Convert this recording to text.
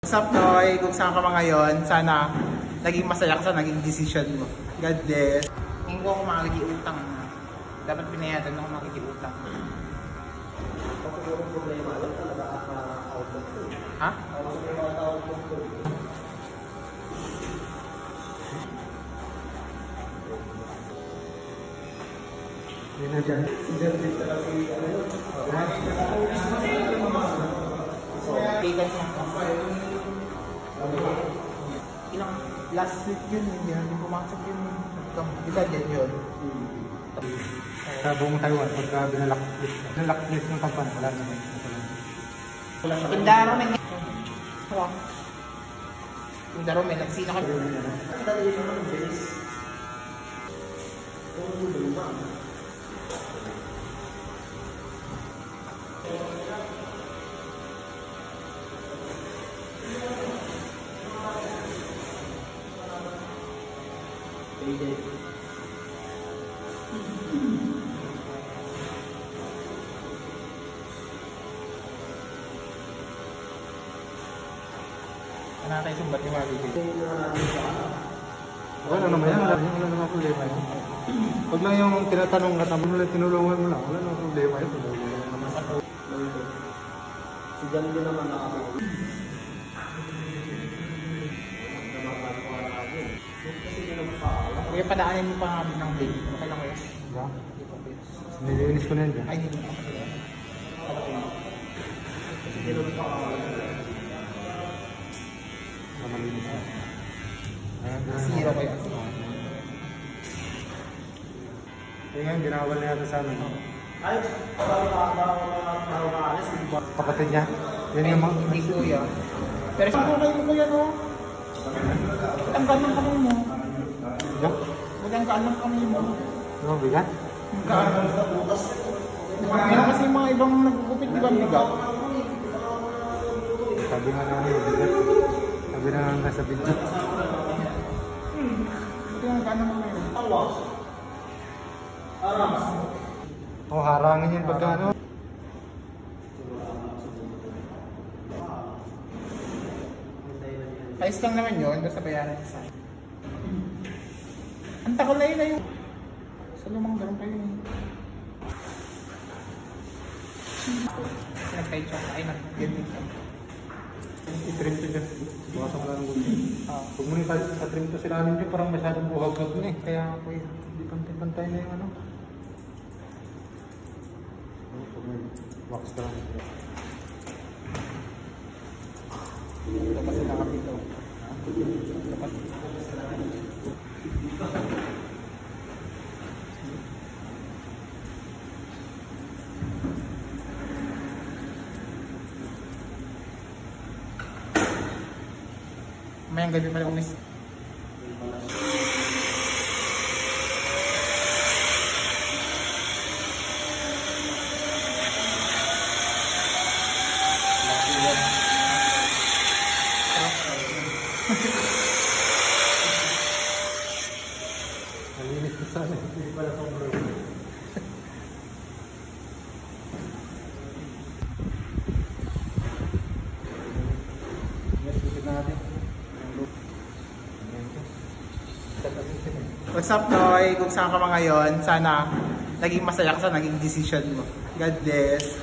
What's up, Noy? Kung saan ka ba ngayon, sana naging masaya ka sa naging decision mo. God bless. Hindi ko ako makikiutang. Dapat pinayatan ako makikiutang. Ha? Hindi na dyan. Ilang last week yun, hindi pumasok yun. Diba dyan yun? Sa buong Taiwan, pagka binalak-lit ng kampan, wala naman. Indaro may Indaro may nagsina ka. Ano tayo sumbat yung mga bibig? Wala naman yan, wala naman problema yun. Huwag lang yung tinatanong ka, tapos mo lang tinulungan mo lang, wala naman problema yun. Si Jan din naman nakakawin. Kaya padaanin mo pa namin ng blade. Okay lang kayo? Diba? Nilinis ko na yan dyan. Ay, hindi mo kasi. Malinis na. Zero kayo. Kaya nga, binawal na yata sa amin. Ay, parang maalis. Kapatid niya? Yan yung mga... Hindi kuya. Pero saan ko kayo kuya no? Tanggal ng kamay mo. Diba? Maganggaan ng kamay mo. Ano, bigat? Magkaan. Meron kasi mga ibang nagkukupit, di ba bigat? Sabi nga namin, bigat. Sabi na nga sa video. Maganggaan ng kamay mo. Oh, harangin yan pagka ano. Ayos lang naman yun, basta bayaran sa akin. Ang takal na yun na yun. Sa lumang garon pa yun. Nag-tide siya. Ay, nag-ganding siya. I-trim to dyan. Bukasan ko lang ng gusto. Huwag mo na sa-trim to sila ninyo, parang masyadong buhag-hag na eh. Kaya ako eh, hindi pantay-pantay na yung ano. Huwag mo wax ka lang. Ito kasi nakapito. Ito kasi. Mayang gabi pala umis. Nalinis ko sana. Hindi pala sobrang. Yes, bukit natin. What's up, Noy? Kung saan ka ba ngayon, sana naging masaya ka sa naging decision mo. God bless.